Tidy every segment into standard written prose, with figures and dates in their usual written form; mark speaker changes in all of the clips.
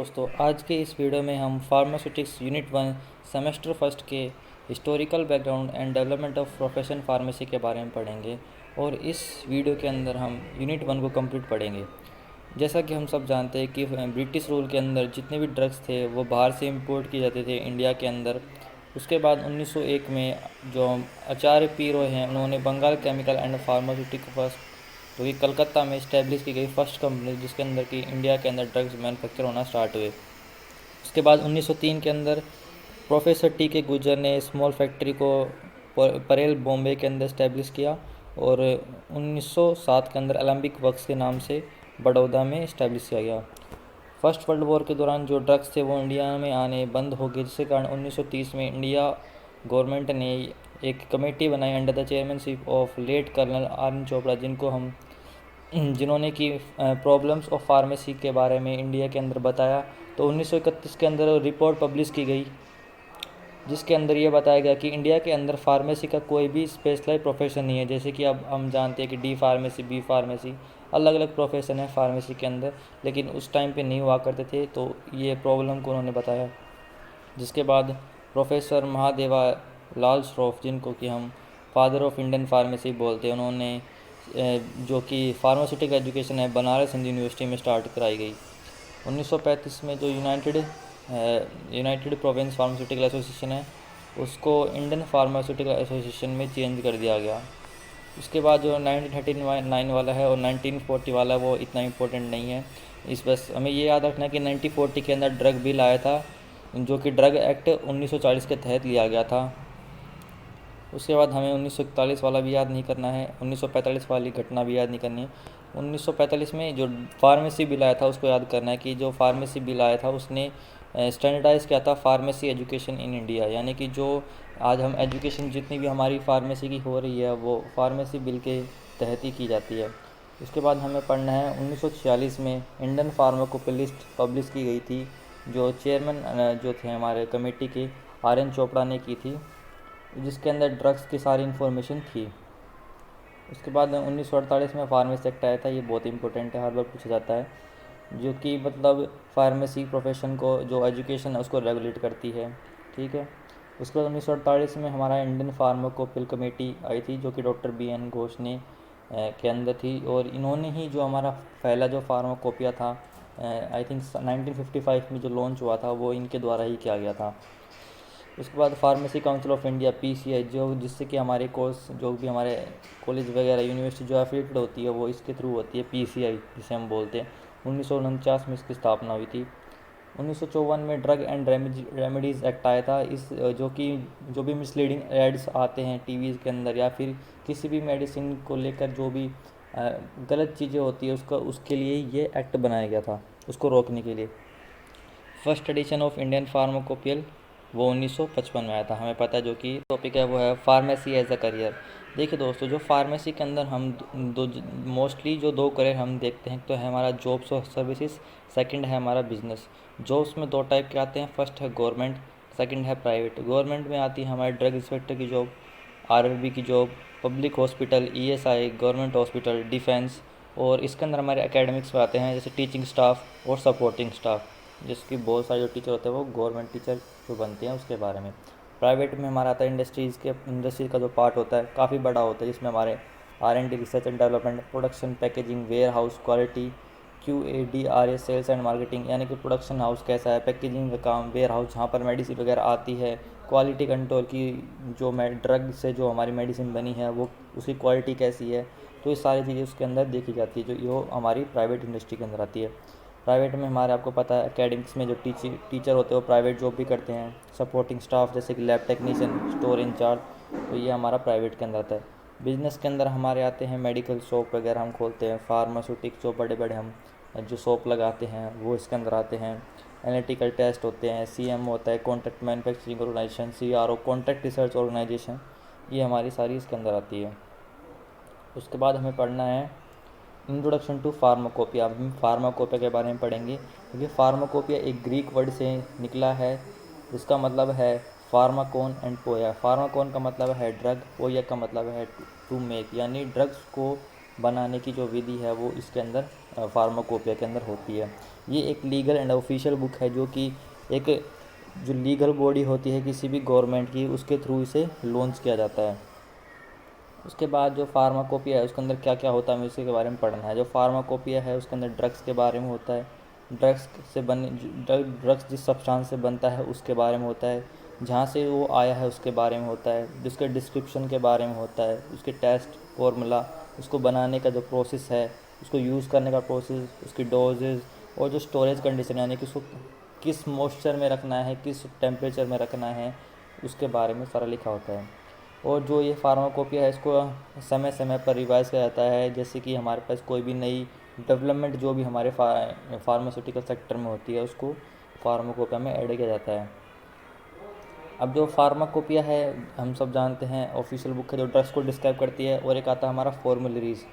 Speaker 1: दोस्तों, आज के इस वीडियो में हम फार्मास्यूटिक्स यूनिट 1 सेमेस्टर फर्स्ट के historical background and development of profession pharmacy के बारे में पढ़ेंगे और इस वीडियो के अंदर हम यूनिट 1 को कंप्लीट पढ़ेंगे। जैसा कि हम सब जानते हैं कि ब्रिटिश रूल के अंदर जितने भी ड्रग्स थे वो बाहर से इंपोर्ट किए जाते थे इंडिया के अंदर। उसके बाद 1901 में जो आचार्य पी रॉय हैं उन्होंने बंगाल केमिकल एंड फार्मास्यूटिकल जो कि कलकत्ता में इस्टेब्लिश की गई फर्स्ट कंपनी जिसके अंदर कि इंडिया के अंदर ड्रग्स मैन्युफैक्चर होना स्टार्ट हुए। उसके बाद 1903 के अंदर प्रोफेसर टी के गुर्जर ने स्मॉल फैक्ट्री को परेल बॉम्बे के अंदर इस्टेब्लिश किया और 1907 के अंदर एलम्बिक वर्क्स के नाम से बड़ौदा में इस्टेब्लिश किया गया। फर्स्ट वर्ल्ड वॉर के दौरान जो ड्रग्स थे वो इंडिया में आने बंद हो गए, जिसके कारण 1930 में इंडिया गवर्नमेंट ने एक कमेटी बनाई under the chairmanship of late colonel R N Chopra, जिन्होंने कि प्रॉब्लम्स ऑफ फार्मेसी के बारे में इंडिया के अंदर बताया। तो 1931 के अंदर रिपोर्ट पब्लिश की गई जिसके अंदर ये बताया गया कि इंडिया के अंदर फार्मेसी का कोई भी स्पेशलाइज प्रोफेशन नहीं है। जैसे कि अब हम जानते हैं कि डी फार्मेसी, बी फार्मेसी, अलग अलग प्रोफेशन है फार्मेसी के अंदर, लेकिन उस टाइम पे नहीं हुआ करते थे। तो ये प्रॉब्लम को उन्होंने बताया। जिसके बाद प्रोफेसर महादेवा लाल श्रॉफ, जिनको कि हम फादर ऑफ इंडियन फार्मेसी बोलते हैं, उन्होंने जो कि फार्मास्यूटिकल एजुकेशन है बनारस हिंदू यूनिवर्सिटी में स्टार्ट कराई गई। 1935 में जो यूनाइटेड प्रोविंस फार्मास्यूटिकल एसोसिएशन है उसको इंडियन फार्मास्यूटिकल एसोसिएशन में चेंज कर दिया गया। उसके बाद जो 1939 वाला है और 1940 वाला वो इतना इम्पोर्टेंट नहीं है। इस बस हमें ये याद रखना है कि 1940 के अंदर ड्रग बिल आया था जो कि ड्रग एक्ट 1940 के तहत लिया गया था। उसके बाद हमें 1941 वाला भी याद नहीं करना है, 1945 वाली घटना भी याद नहीं करनी है। 1945 में जो फार्मेसी बिल आया था उसको याद करना है कि जो फार्मेसी बिल आया था उसने स्टैंडर्डाइज़ किया था फार्मेसी एजुकेशन इन इंडिया, यानी कि जो आज हम एजुकेशन जितनी भी हमारी फार्मेसी की हो रही है वो फार्मेसी बिल के तहत ही की जाती है। उसके बाद हमें पढ़ना है 1946 में इंडियन फार्माकोपिया लिस्ट पब्लिश की गई थी, जो चेयरमैन जो थे हमारे कमेटी के आर एन चोपड़ा ने की थी, जिसके अंदर ड्रग्स की सारी इन्फॉर्मेशन थी। उसके बाद 1948 में फार्मेसी एक्ट आया था, ये बहुत इंपॉर्टेंट है, हर बार पूछा जाता है, जो कि मतलब फार्मेसी प्रोफेशन को जो एजुकेशन है उसको रेगुलेट करती है। ठीक है। उसके बाद 1948 में हमारा इंडियन फार्माकोपिल कमेटी आई थी जो कि डॉक्टर बी एन घोष ने के अंदर थी, और इन्होंने ही जो हमारा पहला जो फार्माकोपिया था आई थिंक 1955 में जो लॉन्च हुआ था वो इनके द्वारा ही किया गया था। उसके बाद pharmacy council of India PCI, जो जिससे कि हमारे कोर्स जो भी हमारे कॉलेज वगैरह यूनिवर्सिटी जो एफिलेटेड होती है वो इसके थ्रू होती है, पीसीआई जिसे हम बोलते हैं। 1949 में इसकी स्थापना हुई थी। 1954 में ड्रग एंड रेमेडीज़ एक्ट आया था। इस जो भी मिसलीडिंग एड्स आते हैं टीवीज़ के अंदर या फिर किसी भी मेडिसिन को लेकर जो भी गलत चीज़ें होती है उसके लिए ये एक्ट बनाया गया था, उसको रोकने के लिए। First edition of Indian pharmacopoeial वो 1955 में आया था, हमें पता है। जो कि टॉपिक है वो है फार्मेसी एज अ करियर। देखिए दोस्तों, जो फार्मेसी के अंदर हम मोस्टली जो दो करियर हम देखते हैं, तो है हमारा जॉब्स और सर्विसेज, सेकंड है हमारा बिजनेस। जॉब्स में दो टाइप के आते हैं, फर्स्ट है गवर्नमेंट, सेकंड है प्राइवेट। गवर्नमेंट में आती है हमारे ड्रग इंस्पेक्टर की जॉब, आरआरबी की job, public hospital, ESI, government hospital, defence, और इसके अंदर हमारे एकेडमिक्स में आते हैं जैसे टीचिंग स्टाफ और सपोर्टिंग स्टाफ, जिसकी बहुत सारे जो टीचर होते हैं वो गवर्नमेंट टीचर जो बनते हैं उसके बारे में। प्राइवेट में हमारा आता है इंडस्ट्री का जो पार्ट होता है काफ़ी बड़ा होता है, जिसमें हमारे R&D, research and development, production, packaging, warehouse, quality, QADRA, sales and marketing, यानी कि प्रोडक्शन हाउस कैसा है, पैकेजिंग का काम, वेयर हाउस जहाँ पर मेडिसिन वगैरह आती है, क्वालिटी कंट्रोल की जो ड्रग से जो हमारी मेडिसिन बनी है वो उसकी क्वालिटी कैसी है। तो ये सारी चीज़ें उसके अंदर देखी जाती है, जो ये हमारी प्राइवेट इंडस्ट्री के अंदर आती है। प्राइवेट में हमारे आपको पता है एकेडमिक्स में जो टीचर होते हैं वो प्राइवेट जॉब भी करते हैं। सपोर्टिंग स्टाफ जैसे कि लैब टेक्नीशियन, स्टोर इंचार्ज, तो ये हमारा प्राइवेट के अंदर आता है। बिजनेस के अंदर हमारे आते हैं मेडिकल शॉप वगैरह हम खोलते हैं, फार्मास्यूटिक जो बड़े बड़े हम जो शॉप लगाते हैं वो इसके अंदर आते हैं। एनालिटिकल टेस्ट होते हैं, CM होता है, contract manufacturing organisation, CRO, contract research organisation, ये हमारी सारी इसके अंदर आती है। उसके बाद हमें पढ़ना है इंट्रोडक्शन टू फार्माकोपिया। अब हम फार्माकोपिया के बारे में पढ़ेंगे, क्योंकि फार्माकोपिया एक ग्रीक वर्ड से निकला है जिसका मतलब है फार्माकोन एंड पोया। फार्माकोन का मतलब है ड्रग, पोया का मतलब है टू मेक, यानी ड्रग्स को बनाने की जो विधि है वो इसके अंदर फार्माकोपिया के अंदर होती है। ये एक लीगल एंड ऑफिशियल बुक है जो कि एक जो लीगल बॉडी होती है किसी भी गवर्नमेंट की, उसके थ्रू इसे लॉन्च किया जाता है। उसके बाद जो फार्माकोपिया है उसके अंदर क्या क्या होता है हमें उसी के बारे में पढ़ना है। जो फार्माकोपिया है उसके अंदर ड्रग्स के बारे में होता है, ड्रग्स जिस सब्सटेंस से बनता है उसके बारे में होता है, जहाँ से वो आया है उसके बारे में होता है, जिसके डिस्क्रिप्शन के बारे में होता है, उसके टेस्ट फॉर्मूला, उसको बनाने का जो प्रोसेस है, उसको यूज़ करने का प्रोसेस, उसकी डोजेज और जो स्टोरेज कंडीशन यानी कि उसको किस मॉइस्चर में रखना है, किस टेम्परेचर में रखना है, उसके बारे में सारा लिखा होता है। और जो ये फार्माकोपिया है इसको समय समय पर रिवाइज़ किया जाता है, जैसे कि हमारे पास कोई भी नई डेवलपमेंट जो भी हमारे फार्मास्यूटिकल सेक्टर में होती है उसको फार्माकोपिया में ऐड किया जाता है। अब जो फार्माकोपिया है हम सब जानते हैं ऑफिशियल बुक है जो ड्रग्स को डिस्क्राइब करती है, और एक आता है हमारा फॉर्मुलरीज।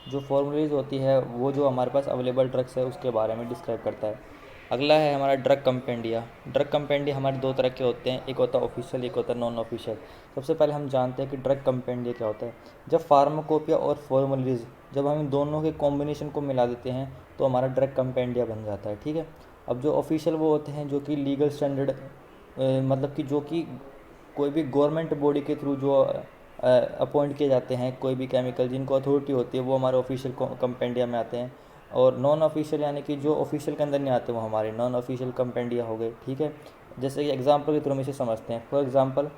Speaker 1: जो फॉर्मुलरीज होती है वो जो हमारे पास अवेलेबल ड्रग्स है उसके बारे में डिस्क्राइब करता है। अगला है हमारा ड्रग कंपेंडिया। ड्रग कंपेंडिया हमारे दो तरह के होते हैं, एक होता है ऑफिशियल, एक होता है नॉन ऑफिशियल। सबसे पहले हम जानते हैं कि ड्रग कंपेंडिया क्या होता है। जब फार्माकोपिया और फॉर्मुलरीज जब हम इन दोनों के कॉम्बिनेशन को मिला देते हैं तो हमारा ड्रग कंपेंडिया बन जाता है, ठीक है। अब जो ऑफिशियल वो होते हैं जो कि लीगल स्टैंडर्ड मतलब कि जो कि कोई भी गवर्नमेंट बॉडी के थ्रू जो अपॉइंट किए जाते हैं, कोई भी केमिकल जिनको अथॉरिटी होती है वो हमारे ऑफिशियल कंपेंडिया में आते हैं। और नॉन ऑफिशियल यानी कि जो ऑफिशियल के अंदर नहीं आते वो हमारे नॉन ऑफिशियल कंपेंडिया हो गए, ठीक है। जैसे कि एग्जांपल के थ्रू हम इसे समझते हैं। For example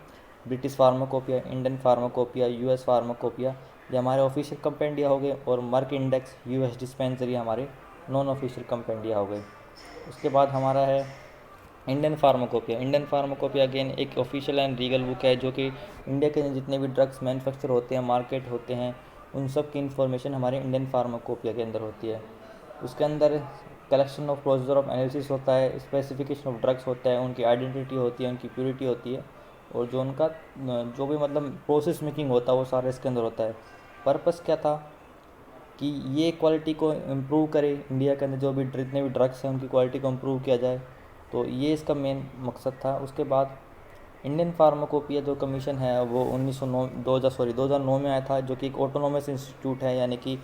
Speaker 1: British pharmacopoeia, Indian pharmacopoeia, US pharmacopoeia, ये हमारे ऑफिशियल कंपेंडिया हो गए। और मर्क इंडेक्स, यूएस डिस्पेंसरी हमारे नॉन ऑफिशियल कंपेंडिया हो गए। उसके बाद हमारा है Indian pharmacopoeia. Indian pharmacopoeia again एक ऑफिशियल एंड लीगल बुक है जो कि इंडिया के जितने भी ड्रग्स मैन्युफैक्चर होते हैं, मार्केट होते हैं, उन सब की इन्फॉर्मेशन हमारे इंडियन फार्माकोपिया के अंदर होती है। उसके अंदर collection of procedure of analysis होता है, स्पेसिफिकेशन ऑफ ड्रग्स होता है, उनकी आइडेंटिटी होती है, उनकी प्योरिटी होती है, और जो उनका जो भी मतलब प्रोसेस मेकिंग होता है वो सारा इसके अंदर होता है। पर्पस क्या था कि ये क्वालिटी को इम्प्रूव करे, इंडिया के अंदर जो भी जितने भी ड्रग्स हैं उनकी क्वालिटी को इम्प्रूव किया जाए, तो ये इसका मेन मकसद था। उसके बाद इंडियन फार्माकोपिया जो कमीशन है वो 2009 में आया था, जो कि एक ऑटोनोमस इंस्टीट्यूट है, यानी कि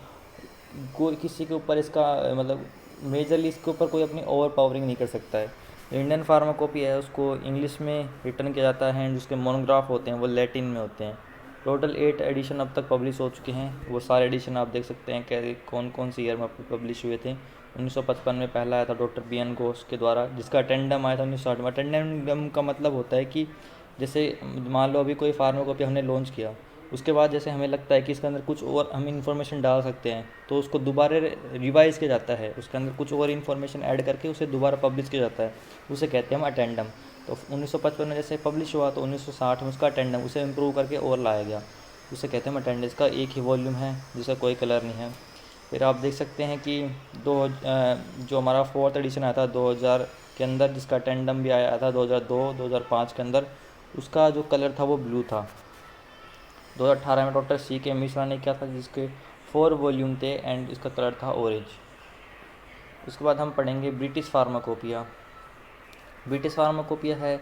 Speaker 1: कोई किसी के ऊपर इसका मतलब मेजरली इसके ऊपर कोई अपनी ओवर पावरिंग नहीं कर सकता है। इंडियन फार्माकोपिया है उसको इंग्लिश में रिटर्न किया जाता है, जिसके मोनोग्राफ होते हैं वो लैटिन में होते हैं। टोटल 8 एडिशन अब तक पब्लिश हो चुके हैं। वो सारे एडिशन आप देख सकते हैं कि कौन कौन सी ईयर में पब्लिश हुए थे। 1955 में पहला आया था डॉक्टर बी.एन. घोष के द्वारा, जिसका अटेंडम आया था 1960 में। अटेंडम का मतलब होता है कि जैसे मान लो अभी कोई फार्माकोपिया हमने लॉन्च किया, उसके बाद जैसे हमें लगता है कि इसके अंदर कुछ और हम इन्फॉर्मेशन डाल सकते हैं तो उसको दोबारा रिवाइज़ किया जाता है, उसके अंदर कुछ और इन्फॉर्मेशन ऐड करके उसे दोबारा पब्लिश किया जाता है, उसे कहते हैं हम अटेंडम। तो 1955 में जैसे पब्लिश हुआ तो 1960 में उसका अटेंडम उसे इम्प्रूव करके और लाया गया, उसे कहते हैं अटेंडेंस। इसका एक ही वॉल्यूम है जिसका कोई कलर नहीं है। फिर आप देख सकते हैं कि जो हमारा 4th एडिशन आया था 2000 के अंदर, जिसका अटेंडम भी आया था 2002-2005 के अंदर, उसका जो कलर था वो ब्लू था। 2018 में डॉक्टर C.K. मिश्रा ने किया था जिसके 4 वॉल्यूम थे एंड इसका कलर था ऑरेंज। उसके बाद हम पढ़ेंगे ब्रिटिश फार्माकोपिया। ब्रिटिश फार्माकोपिया है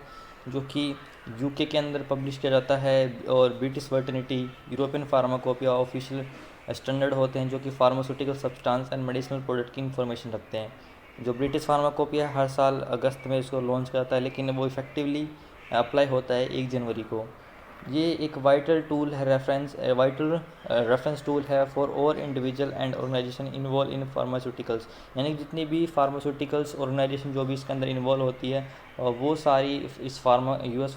Speaker 1: जो कि यूके के अंदर पब्लिश किया जाता है, और ब्रिटिश वर्टनिटी, यूरोपियन फार्माकोपिया ऑफिशियल स्टैंडर्ड होते हैं जो कि pharmaceutical substance and medicinal product की इन्फॉर्मेशन रखते हैं। जो ब्रिटिश फार्माकोपिया हर साल अगस्त में इसको लॉन्च किया जाता है, लेकिन वो इफेक्टिवली अप्लाई होता है 1 जनवरी को। ये एक वाइटल रेफरेंस टूल है फॉर और individual and organisation involve in pharmaceuticals, यानी जितनी भी फार्मास्यूटिकल्स ऑर्गेनाइजेशन जो भी इसके अंदर इन्वॉल्व होती है वो सारी इस ब्रिटिश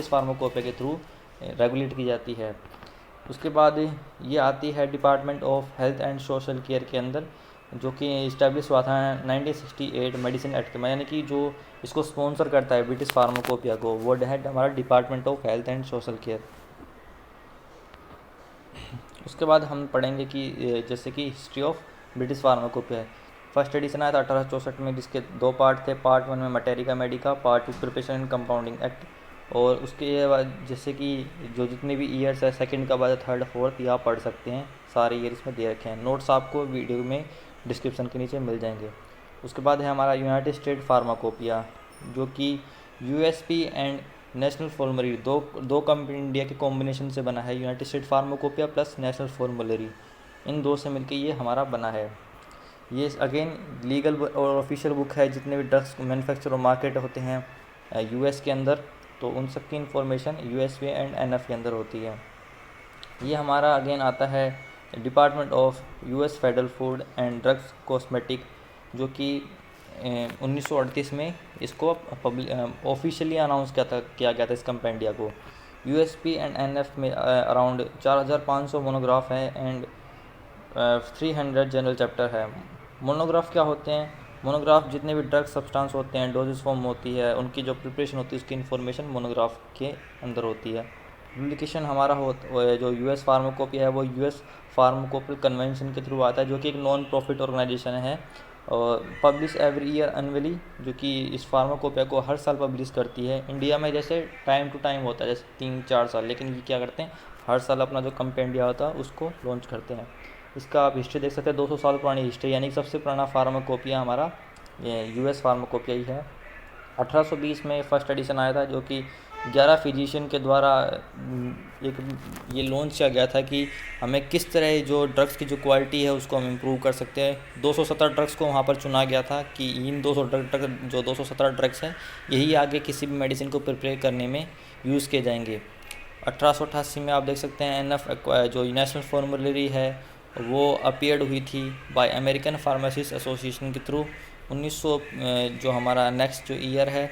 Speaker 1: फार्माकोपिया के थ्रू रेगुलेट की जाती है। उसके बाद ये आती है department of health and social care के अंदर, जो कि इस्टेब्लिश हुआ था 1968 मेडिसिन एक्ट में, यानी कि जो इसको स्पॉन्सर करता है ब्रिटिश फार्माकोपिया को वो है हमारा department of health and social care. उसके बाद हम पढ़ेंगे कि जैसे कि history of British pharmacopoeia. First edition आया था 1864 में, जिसके 2 पार्ट थे। पार्ट 1 में materia medica, part 2 preparation and compounding act. और उसके बाद जैसे कि जो जितने भी ईयर्स है, सेकंड का बाद 3rd 4th, आप पढ़ सकते हैं, सारे ईयर इसमें दे रखे हैं। नोट्स आपको वीडियो में डिस्क्रिप्शन के नीचे मिल जाएंगे। उसके बाद है हमारा यूनाइटेड स्टेट फार्माकोपिया, जो कि यूएसपी एंड नेशनल फॉर्मुलरी दो कंपनी इंडिया के कॉम्बिनेशन से बना है। United States pharmacopoeia plus national formulary, इन दो से मिलके ये हमारा बना है। ये अगेन लीगल और ऑफिशियल बुक है। जितने भी ड्रग्स मैन्युफैक्चर और मार्केट होते हैं यूएस के अंदर, तो उन सब की इन्फॉर्मेशन यूएसपी एंड एनएफ के अंदर होती है। ये हमारा अगेन आता है department of US federal food and drugs cosmetic, जो कि 1938 में इसको ऑफिशियली अनाउंस किया गया था इस कंपेंडिया को। यूएसपी एंड एनएफ में अराउंड 4500 मोनोग्राफ है एंड 300 जनरल चैप्टर है। मोनोग्राफ क्या होते हैं? मोनोग्राफ जितने भी ड्रग सब्सटेंस होते हैं, डोजेस फॉर्म होती है, उनकी जो प्रिपरेशन होती है उसकी इन्फॉर्मेशन मोनोग्राफ के अंदर होती है। पब्लिकेशन हमारा जो यूएस फार्माकोपिया है वो यूएस फार्माकोपियल कन्वेंशन के थ्रू आता है, जो कि एक नॉन प्रॉफिट ऑर्गेनाइजेशन है और पब्लिश एवरी ईयर एनुअली, जो कि इस फार्माकोपिया को हर साल पब्लिश करती है। इंडिया में जैसे टाइम टू टाइम होता है, जैसे 3-4 साल, लेकिन ये क्या करते हैं हर साल अपना जो कंपेंडिया होता है उसको लॉन्च करते हैं। इसका आप हिस्ट्री देख सकते हैं, 200 साल पुरानी हिस्ट्री, यानी कि सबसे पुराना फार्माकोपिया हमारा यूएस फार्माकोपिया ही है। 1820 में फर्स्ट एडिशन आया था, जो कि 11 फिजिशियन के द्वारा एक ये लॉन्च किया गया था कि हमें किस तरह जो ड्रग्स की जो क्वालिटी है उसको हम इम्प्रूव कर सकते हैं। 217 ड्रग्स को वहाँ पर चुना गया था कि इन 217 ड्रग्स हैं यही आगे किसी भी मेडिसिन को प्रिपेयर करने में यूज़ किए जाएंगे। 1888 में आप देख सकते हैं एनएफ जो नेशनल फॉर्मुलरी है वो अपीयर्ड हुई थी बाय अमेरिकन फार्मासिस्ट एसोसिएशन के थ्रू। 1900 जो हमारा नेक्स्ट जो ईयर है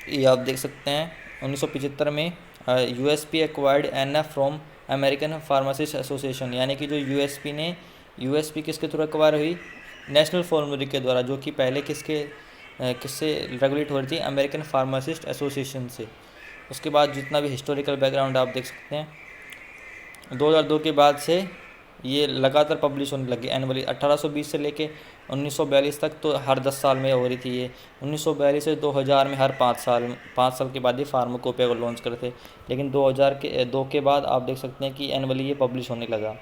Speaker 1: ये आप देख सकते हैं 1975 में USP acquired NF from American pharmacist association, यानी कि जो यूएसपी किसके थ्रू एक्वायर हुई? नेशनल फॉर्मुलरी के द्वारा, जो कि पहले किससे रेगुलेट हो रही थी? अमेरिकन फार्मासिस्ट एसोसिएशन से। उसके बाद जितना भी हिस्टोरिकल बैकग्राउंड आप देख सकते हैं 2002 के बाद से ये लगातार पब्लिश होने लगी एनुअली। 1820 से लेके 1942 तक तो हर 10 साल में हो रही थी ये। 1942 से 2000 में हर 5 साल के बाद ये फार्माकोपिया को लॉन्च करे थे, लेकिन 2002 के बाद आप देख सकते हैं कि एनुअली ये पब्लिश होने लगा।